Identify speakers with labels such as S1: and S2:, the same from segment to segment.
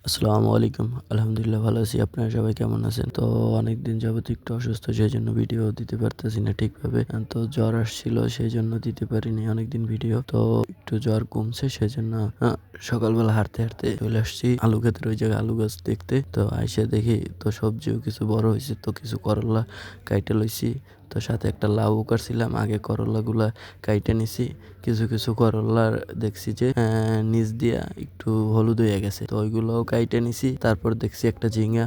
S1: আসসালামু আলাইকুম। আলহামদুলিল্লাহ ভালো আছি। আপনারা সবাই কেমন আছেন? তো অনেকদিন যাবত একটু অসুস্থ সেজন্য ভিডিও দিতে পারতেছি না ঠিকভাবে। তো জ্বর আসছিল সেজন্য দিতে পারিনি অনেকদিন ভিডিও। তো একটু জ্বর কমছে সেজন্য সকালবেলা হাঁটতে চলে আসছি আলু ক্ষেতের ওই জায়গায় আলু গাছ দেখতে। তো আইসা দেখি তো সবজিও কিছু বড় হইছে, তো কিছু করল্লা কাইটে লইছি। তো সাথে একটা লাউ কাটছিলাম, আগে করল্লাগুলা কাইটে নিছি। কিছু করল্লার দেখছি যে নিচ দিয়া একটু হলুদ হয়ে গেছে, তো ওইগুলোও কাইটে নিছি। তারপর দেখছি একটা ঝিঙা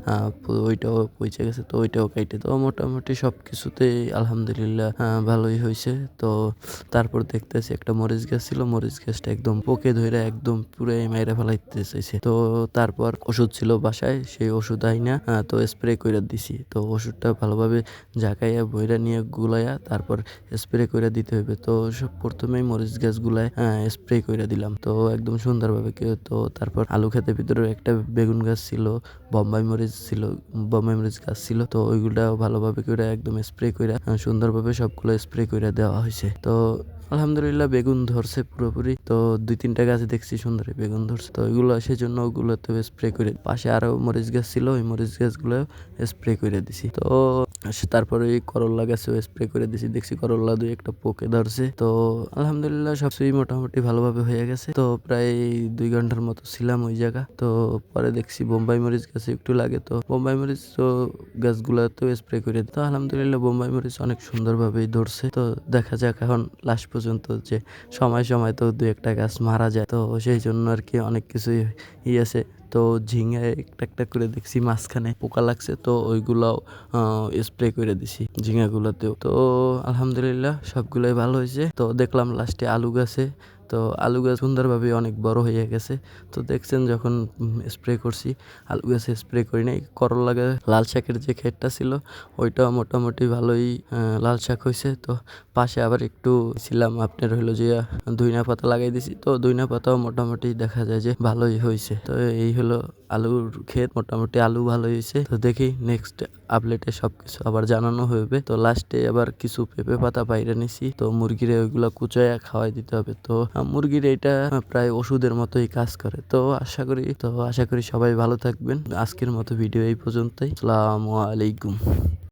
S1: ওইটাও পচে গেছে, তো ওইটাও কাইটে। তো মোটামুটি সব কিছুতেই আলহামদুলিল্লাহ ভালোই হয়েছে। তো তারপর দেখতেছি একটা মরিচ গাছ ছিল, মরিচ গাছটা একদম পোকে ধরে একদম পুরাই মাইরা ফেলাইতে চাইছে। তো তারপর ওষুধ ছিল বাসায়, সেই ওষুধ আইনা তো স্প্রে কইরা দিছি। তো ওষুধটা ভালোভাবে ঝাঁকাইয়া বইরা নিয়ে গুলাইয়া তারপর স্প্রে কইরা দিতে হইবে। তো সব প্রথমেই মরিচ গাছগুলায় স্প্রে কইরা দিলাম, তো একদম সুন্দরভাবে তো তারপর আলু ক্ষেতের ভিতরে একটা বেগুন গাছ ছিল, বোম্বাই মরিচ গাছ ছিল। তো ওইগুলাও ভালোভাবে কইরা একদম স্প্রে কইরা সুন্দরভাবে সবগুলো স্প্রে কইরা দেওয়া হয়েছে। তো আলহামদুলিল্লাহ বেগুন ধরছে পুরোপুরি। তো 2-3টা গাছ দেখছি সুন্দর বেগুন ধরছে, তো ওইগুলো সেজন্য ওগুলোতে স্প্রে করে। পাশে আরো মরিচ গাছ ছিল, ওই মরিচ গাছগুলো স্প্রে করে দিছি। তো তারপরে ওই করল্লা গাছেও স্প্রে করে দিছি, দেখছি করল্লা 2-1টা পোকে ধরছে। তো আলহামদুলিল্লাহ সবকিছুই মোটামুটি ভালোভাবে হয়ে গেছে। তো প্রায় 2 ঘন্টার মতো ছিলাম ওই জায়গা। তো পরে দেখছি বোম্বাই মরিচ গাছে একটু লাগে, তো বোম্বাই মরিচ তো গাছগুলাতেও স্প্রে করে। তো আলহামদুলিল্লাহ বোম্বাই মরিচ অনেক সুন্দরভাবেই ধরছে। তো দেখা যাক এখন লাস্ট পর্যন্ত, যে সময় তো 2-1টা গাছ মারা যায়, তো সেই জন্য আর কি অনেক কিছুই আছে। তো ঝিঙে একটা করে দেখছি মাঝখানে পোকা লাগছে, তো ওইগুলাও স্প্রে করে দিছি ঝিঙাগুলোতেও। তো আলহামদুলিল্লাহ সবগুলোই ভালো হয়েছে। তো দেখলাম লাস্টে আলু গাছে, তো আলু গাছ সুন্দরভাবে অনেক বড় হয়ে গেছে। তো দেখছেন যখন স্প্রে করছি, আলু গাছে স্প্রে করি নাই। করল্লা গাছে লাল শাকের যে ক্ষেতটা ছিল ওইটাও মোটামুটি ভালোই লাল শাক হয়েছে। তো পাশে আবার একটু ছিলাম আপনার হলো যে ধইনা পাতা লাগাই দিছি, তো ধইনা পাতাও মোটামুটি দেখা যায় যে ভালোই হয়েছে। তো এই হলো আলুর ক্ষেত, মোটামুটি আলু ভালোই হয়েছে। তো দেখি নেক্সট আপডেটে সবকিছু আবার জানানো হবে। তো লাস্টে আবার কিছু পেঁপে পাতা বাইরে নিছি, তো মুরগিরে ওইগুলা কুচাইয়া খাওয়াই দিতে হবে। তো মুরগির এটা প্রায় ওষুধের মতোই কাজ করে। তো আশা করি সবাই ভালো থাকবেন। আজকের মতো ভিডিও এই পর্যন্তই। আসসালামু আলাইকুম।